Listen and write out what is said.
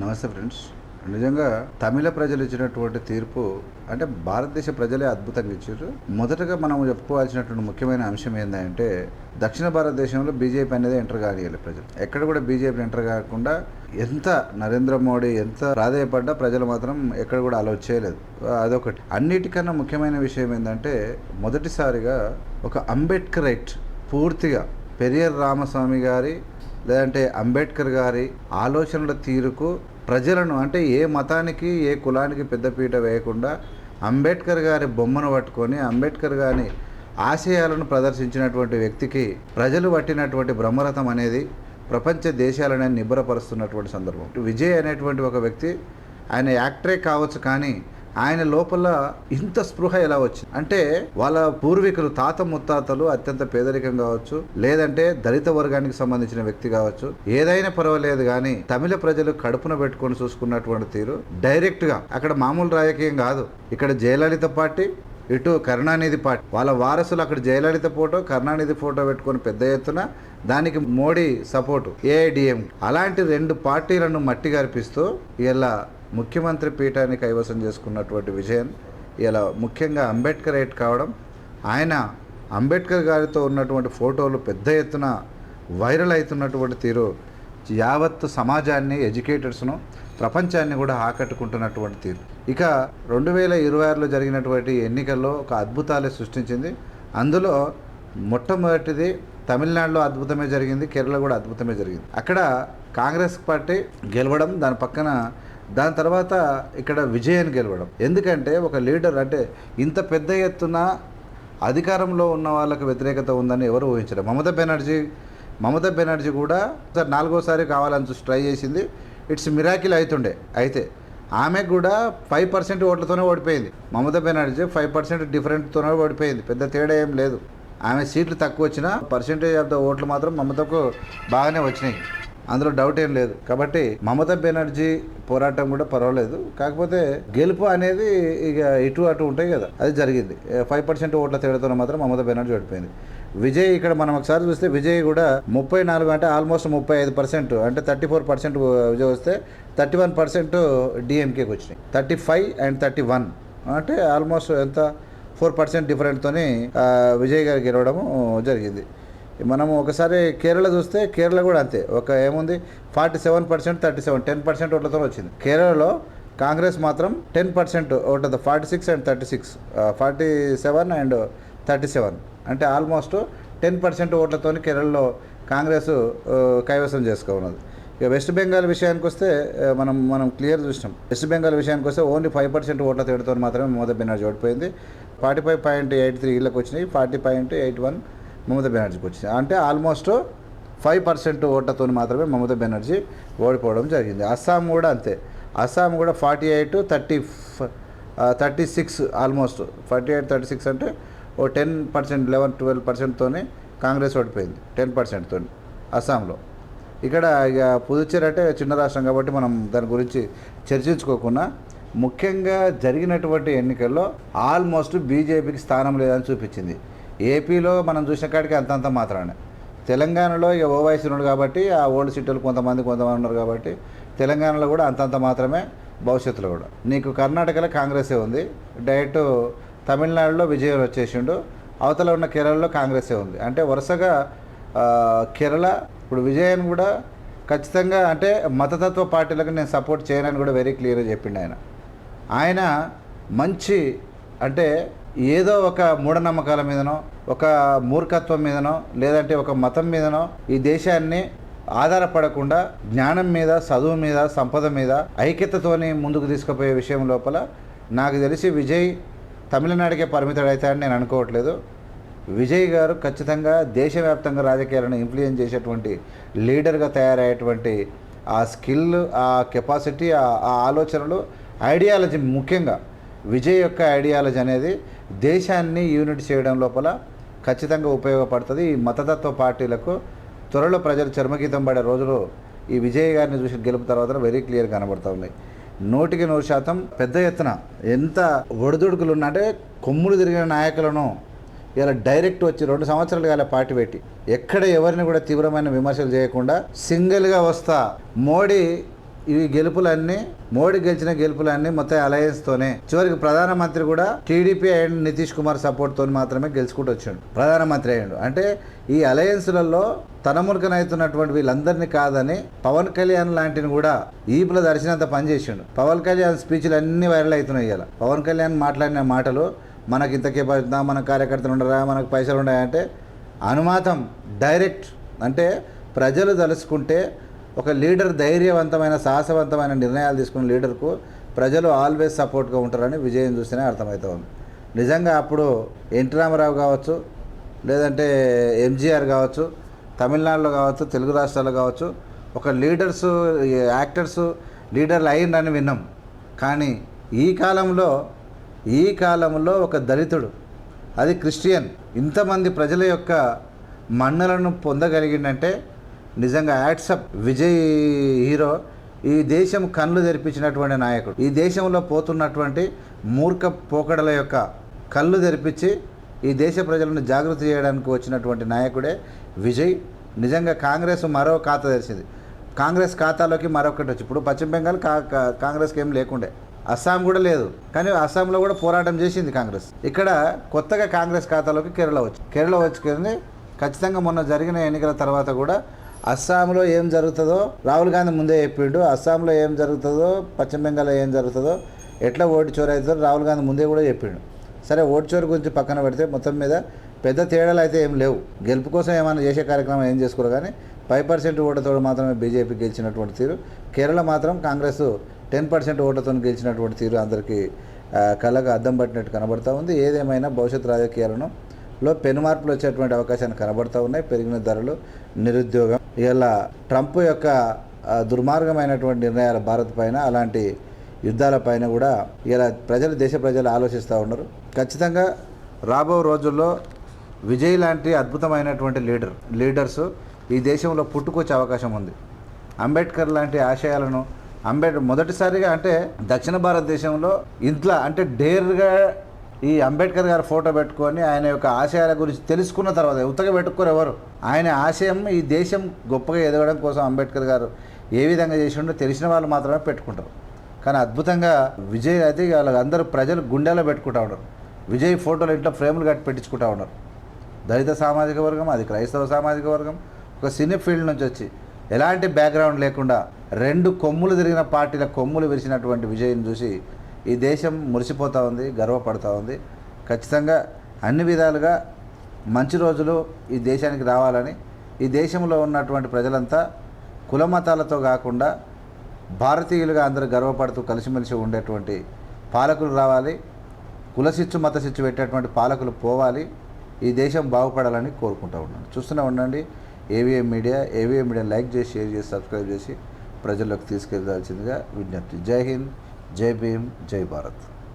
నమస్తే ఫ్రెండ్స్. నిజంగా తమిళ ప్రజలు ఇచ్చినటువంటి తీర్పు అంటే భారతదేశ ప్రజలే అద్భుతంగా ఇచ్చారు. మొదటగా మనం చెప్పుకోవాల్సినటువంటి ముఖ్యమైన అంశం ఏంటంటే దక్షిణ భారతదేశంలో బీజేపీ అనేది ఎంటర్ కానియాలి. ప్రజలు ఎక్కడ కూడా బీజేపీ ఎంటర్ కాకుండా ఎంత నరేంద్ర మోడీ ఎంత ప్రాధాయపడ్డా ప్రజలు మాత్రం ఎక్కడ కూడా అలౌ చేయలేదు. అదొకటి. అన్నిటికన్నా ముఖ్యమైన విషయం ఏంటంటే మొదటిసారిగా ఒక అంబేద్కర్ రైట్ పూర్తిగా పెరియర్ రామస్వామి గారి లేదంటే అంబేద్కర్ గారి ఆలోచనల తీరుకు ప్రజలను అంటే ఏ మతానికి ఏ కులానికి పెద్దపీట వేయకుండా అంబేద్కర్ గారి బొమ్మను పట్టుకొని అంబేద్కర్ గారి ఆశయాలను ప్రదర్శించినటువంటి వ్యక్తికి ప్రజలు పట్టినటువంటి బ్రహ్మరథం అనేది ప్రపంచ దేశాలనే నిబ్బరపరుస్తున్నటువంటి సందర్భం. విజయ్ అనేటువంటి ఒక వ్యక్తి ఆయన యాక్టరే కావచ్చు, కానీ ఆయన లోపల ఇంత స్పృహ ఎలా వచ్చింది అంటే వాళ్ళ పూర్వీకులు తాత ముత్తాతలు అత్యంత పేదరికం కావచ్చు, లేదంటే దళిత వర్గానికి సంబంధించిన వ్యక్తి కావచ్చు, ఏదైనా పర్వాలేదు కానీ తమిళ ప్రజలు కడుపున పెట్టుకొని చూసుకున్నటువంటి తీరు డైరెక్ట్గా అక్కడ మామూలు రాజకీయం కాదు. ఇక్కడ జయలలిత పార్టీ, ఇటు కరుణానిధి పార్టీ, వాళ్ళ వారసులు అక్కడ జయలలిత ఫోటో కరుణానిధి ఫోటో పెట్టుకొని పెద్ద ఎత్తున దానికి మోడీ సపోర్టు ఏఐడిఎం అలాంటి రెండు పార్టీలను మట్టి గర్పిస్తూ ఇలా ముఖ్యమంత్రి పీఠాన్ని కైవసం చేసుకున్నటువంటి విజయన్ ఇలా ముఖ్యంగా అంబేద్కర్ రైట్ కావడం, ఆయన అంబేద్కర్ గారితో ఉన్నటువంటి ఫోటోలు పెద్ద ఎత్తున వైరల్ అవుతున్నటువంటి తీరు యావత్తు సమాజాన్ని ఎడ్యుకేటర్స్ను ప్రపంచాన్ని కూడా ఆకట్టుకుంటున్నటువంటి తీరు ఇక 2026లో జరిగినటువంటి ఎన్నికల్లో ఒక అద్భుతాలే సృష్టించింది. అందులో మొట్టమొదటిది తమిళనాడులో అద్భుతమే జరిగింది, కేరళ కూడా అద్భుతమే జరిగింది. అక్కడ కాంగ్రెస్ పార్టీ గెలవడం, దాని తర్వాత ఇక్కడ విజయన్ గెలవడం. ఎందుకంటే ఒక లీడర్ అంటే ఇంత పెద్ద ఎత్తున అధికారంలో ఉన్న వాళ్ళకు వ్యతిరేకత ఉందని ఎవరు ఊహించరు. మమతా బెనర్జీ కూడా నాలుగోసారి కావాలని ట్రై చేసింది. ఇట్స్ మిరాకిల్ అవుతుండే. అయితే ఆమెకు కూడా 5% ఓట్లతోనే ఓడిపోయింది. మమతా బెనర్జీ 5% డిఫరెంట్తోనే ఓడిపోయింది. పెద్ద తేడా ఏం లేదు. ఆమె సీట్లు తక్కువ వచ్చినా పర్సెంటేజ్ ఆఫ్ ద ఓట్లు మాత్రం మమతకు బాగానే వచ్చినాయి, అందులో డౌట్ ఏం లేదు. కాబట్టి మమతా బెనర్జీ పోరాటం కూడా పర్వాలేదు, కాకపోతే గెలుపు అనేది ఇక ఇటు అటు ఉంటాయి కదా, అది జరిగింది. 5% ఓట్ల తేడాతో మాత్రం మమతా బెనర్జీ ఓడిపోయింది. విజయ్ ఇక్కడ మనం ఒకసారి చూస్తే విజయ్ కూడా 34 అంటే ఆల్మోస్ట్ 35% అంటే 34% విజయ్ వస్తే 31% డిఎంకేకి వచ్చినాయి. 35 and 31 అంటే ఆల్మోస్ట్ ఎంత 4% డిఫరెంట్తోని విజయ్ గారు గెలవడము జరిగింది. మనము ఒకసారి కేరళ చూస్తే కేరళ కూడా అంతే. ఒక ఏముంది 47%, 37 10% ఓట్లతో వచ్చింది. కేరళలో కాంగ్రెస్ మాత్రం 10% ఓట్లతో 46 and 36 47 and 37 అంటే ఆల్మోస్ట్ 10% ఓట్లతో కేరళలో కాంగ్రెస్ కైవసం చేసుకున్నది. ఇక వెస్ట్ బెంగాల్ విషయానికి వస్తే మనం క్లియర్ చూసినాం. వెస్ట్ బెంగాల్ విషయానికి వస్తే ఓన్లీ 5% ఓట్ల తేడాతో మాత్రమే మమతా బెనర్జీ ఓడిపోయింది. 45.83 వీళ్ళకి వచ్చినాయి, 40.81 మమతా బెనర్జీకి వచ్చింది. అంటే ఆల్మోస్ట్ 5% ఓట్లతో మాత్రమే మమతా బెనర్జీ ఓడిపోవడం జరిగింది. అస్సాం కూడా అంతే. అస్సాం కూడా 36 ఆల్మోస్ట్ 48-36 అంటే ఓ 10% 11-12%తో కాంగ్రెస్ ఓడిపోయింది. 10%తో అస్సాంలో. ఇక్కడ ఇక పుదుచ్చేరి అంటే చిన్న రాష్ట్రం కాబట్టి మనం దాని గురించి చర్చించుకోకుండా ముఖ్యంగా జరిగినటువంటి ఎన్నికల్లో ఆల్మోస్ట్ బీజేపీకి స్థానం లేదని చూపించింది. ఏపీలో మనం చూసిన కాడికి అంతంత మాత్రానే. తెలంగాణలో ఇక ఓవైసీ ఉన్నాడు కాబట్టి ఆ ఓల్డ్ సీట్లు కొంతమంది ఉన్నారు కాబట్టి తెలంగాణలో కూడా అంతంత మాత్రమే, భవిష్యత్తులో కూడా. నీకు కర్ణాటకలో కాంగ్రెసే ఉంది, డైరెక్ట్ తమిళనాడులో విజయ్ వచ్చేసిండు, అవతల ఉన్న కేరళలో కాంగ్రెసే ఉంది. అంటే వరుసగా కేరళ ఇప్పుడు విజయన్ కూడా ఖచ్చితంగా అంటే మతతత్వ పార్టీలకు నేను సపోర్ట్ చేయనని కూడా వెరీ క్లియర్గా చెప్పిండు ఆయన మంచి అంటే ఏదో ఒక మూఢనమ్మకాల మీదనో ఒక మూర్ఖత్వం మీదనో లేదంటే ఒక మతం మీదనో ఈ దేశాన్ని ఆధారపడకుండా జ్ఞానం మీద, చదువు మీద, సంపద మీద ఐక్యతతోని ముందుకు తీసుకుపోయే విషయం లోపల నాకు తెలిసి విజయ్ తమిళనాడుకే పరిమితుడైతాడని నేను అనుకోవట్లేదు. విజయ్ గారు ఖచ్చితంగా దేశవ్యాప్తంగా రాజకీయాలను ఇన్ఫ్లుయెన్స్ చేసేటువంటి లీడర్గా తయారయ్యేటువంటి ఆ స్కిల్, ఆ కెపాసిటీ, ఆ ఆలోచనలు, ఐడియాలజీ, ముఖ్యంగా విజయ్ యొక్క ఐడియాలజీ అనేది దేశాన్ని యూనిట్ చేయడం లోపల ఖచ్చితంగా ఉపయోగపడుతుంది. ఈ మతతత్వ పార్టీలకు త్వరలో ప్రజలు చర్మగీతం పడే రోజులు ఈ విజయ్ గారిని చూసి గెలుపు తర్వాత వెరీ క్లియర్గా కనబడుతూ ఉన్నాయి. 100% పెద్ద ఎత్తున ఎంత ఒడిదుడుకులు ఉన్నా అంటే కొమ్ములు తిరిగిన నాయకులను ఇలా డైరెక్ట్ వచ్చి 2 సంవత్సరాలు కాలే పార్టీ పెట్టి ఎక్కడ ఎవరిని కూడా తీవ్రమైన విమర్శలు చేయకుండా సింగిల్గా వస్తా, మోడీ ఈ గెలుపులన్నీ మోడీ గెలిచిన గెలుపులన్నీ మొత్తం అలయన్స్తోనే, చివరికి ప్రధానమంత్రి కూడా TDP and Nitish Kumar support తోని మాత్రమే గెలుచుకుంటూ వచ్చాడు, ప్రధానమంత్రి అయ్యాడు. అంటే ఈ అలయన్స్లలో తనమునకనవుతున్నటువంటి వీళ్ళందరినీ కాదని పవన్ కళ్యాణ్ లాంటిని కూడా ఈపుల దర్శనంత పనిచేసిండు. పవన్ కళ్యాణ్ స్పీచ్లు అన్ని వైరల్ అవుతున్నాయి. ఇలా పవన్ కళ్యాణ్ మాట్లాడిన మాటలు మనకి ఇంతకే పడుతుందా, మన కార్యకర్తలు ఉండరా, మనకు పైసలు ఉన్నాయంటే అనుమాతం డైరెక్ట్. అంటే ప్రజలు తలుచుకుంటే ఒక లీడర్ ధైర్యవంతమైన సాహసవంతమైన నిర్ణయాలు తీసుకున్న లీడర్కు ప్రజలు ఆల్వేస్ సపోర్ట్గా ఉంటారని విజయం చూస్తేనే అర్థమవుతా ఉంది. నిజంగా అప్పుడు ఎన్టీ రామారావు కావచ్చు, లేదంటే ఎంజీఆర్ కావచ్చు, తమిళనాడులో కావచ్చు, తెలుగు రాష్ట్రాల్లో కావచ్చు, ఒక లీడర్సు యాక్టర్సు లీడర్లు అయ్యిందని విన్నాం. కానీ ఈ కాలంలో ఒక దళితుడు, అది క్రిస్టియన్, ఇంతమంది ప్రజల యొక్క మన్నలను పొందగలిగిందంటే నిజంగా యాట్సప్. విజయ్ హీరో ఈ దేశం కళ్ళు తెరిపించినటువంటి నాయకుడు. ఈ దేశంలో పోతున్నటువంటి మూర్ఖ పోకడల యొక్క కళ్ళు తెరిపించి ఈ దేశ ప్రజలను జాగృతి చేయడానికి వచ్చినటువంటి నాయకుడే విజయ్. నిజంగా కాంగ్రెస్ మరో ఖాతా తెరిచింది. కాంగ్రెస్ ఖాతాలోకి మరొకటి వచ్చి, ఇప్పుడు పశ్చిమ బెంగాల్ కాంగ్రెస్కి ఏం లేకుండే, అస్సాం కూడా లేదు, కానీ అస్సాంలో కూడా పోరాటం చేసింది కాంగ్రెస్. ఇక్కడ కొత్తగా కాంగ్రెస్ ఖాతాలోకి కేరళ వచ్చి ఖచ్చితంగా మొన్న జరిగిన ఎన్నికల తర్వాత కూడా అస్సాంలో ఏం జరుగుతుందో రాహుల్ గాంధీ ముందే చెప్పిండు. అస్సాంలో ఏం జరుగుతుందో, పశ్చిమ బెంగాల్లో ఏం జరుగుతుందో, ఎట్లా ఓటు చోరు అవుతుందో రాహుల్ గాంధీ ముందే కూడా చెప్పిండు. సరే, ఓటు చోరు గురించి పక్కన పెడితే మొత్తం మీద పెద్ద తేడాలు అయితే ఏం లేవు. గెలుపు కోసం ఏమైనా చేసే కార్యక్రమం ఏం చేసుకోరు, కానీ 5% ఓటుతో మాత్రమే బీజేపీ గెలిచినటువంటి తీరు. కేరళ మాత్రం కాంగ్రెస్ 10% ఓటుతో గెలిచినటువంటి తీరు అందరికీ కళ్ళకు అద్దం పట్టినట్టు కనబడతా ఉంది. ఏదేమైనా భవిష్యత్ రాజకీయాలలో పెనుమార్పులు వచ్చేటువంటి అవకాశాలు కనబడతా ఉన్నాయి. పెరిగిన ధరలు, నిరుద్యోగం, ఇలా ట్రంప్ యొక్క దుర్మార్గమైనటువంటి నిర్ణయాలు భారత్ పైన, అలాంటి యుద్ధాలపైన కూడా ఇలా దేశ ప్రజలు ఆలోచిస్తూ ఉన్నారు. ఖచ్చితంగా రాబో రోజుల్లో విజయ్ లాంటి అద్భుతమైనటువంటి లీడర్స్ ఈ దేశంలో పుట్టుకొచ్చే అవకాశం ఉంది. అంబేద్కర్ లాంటి ఆశయాలను మొదటిసారిగా అంటే దక్షిణ భారతదేశంలో ఇంట్లో అంటే డేర్గా ఈ అంబేద్కర్ గారి ఫోటో పెట్టుకొని ఆయన యొక్క ఆశయాల గురించి తెలుసుకున్న తర్వాత, ఉత్తగా పెట్టుకోరు ఎవరు, ఆయన ఆశయం ఈ దేశం గొప్పగా ఎదగడం కోసం అంబేద్కర్ గారు ఏ విధంగా చేసిండో తెలిసిన వాళ్ళు మాత్రమే పెట్టుకుంటారు. కానీ అద్భుతంగా విజయ్ అయితే వాళ్ళందరూ ప్రజలు గుండెలో పెట్టుకుంటూ ఉన్నారు. విజయ్ ఫోటోలు ఇంట్లో ఫ్రేములు కట్టి పెట్టించుకుంటూ ఉన్నారు. దళిత సామాజిక వర్గం, అది క్రైస్తవ సామాజిక వర్గం, ఒక సినీ ఫీల్డ్ నుంచి వచ్చి ఎలాంటి బ్యాక్గ్రౌండ్ లేకుండా 2 కొమ్ములు తిరిగిన పార్టీల కొమ్ములు విరిచినటువంటి విజయ్ని చూసి ఈ దేశం మురిసిపోతూ ఉంది, గర్వపడుతూ ఉంది. ఖచ్చితంగా అన్ని విధాలుగా మంచి రోజులు ఈ దేశానికి రావాలని, ఈ దేశంలో ఉన్నటువంటి ప్రజలంతా కులమతాలతో కాకుండా భారతీయులుగా అందరూ గర్వపడుతూ కలిసిమెలిసి ఉండేటువంటి పాలకులు రావాలి. కులసిచ్చు మతసిచ్చు పెట్టేటువంటి పాలకులు పోవాలి. ఈ దేశం బాగుపడాలని కోరుకుంటూ ఉన్నాను. చూస్తూనే ఉండండి ఏవిఎం మీడియా. లైక్ చేసి, షేర్ చేసి, సబ్స్క్రైబ్ చేసి ప్రజల్లోకి తీసుకెళ్లాల్సిందిగా విజ్ఞప్తి. జై హింద్, జై భీమ్, జై భారత్.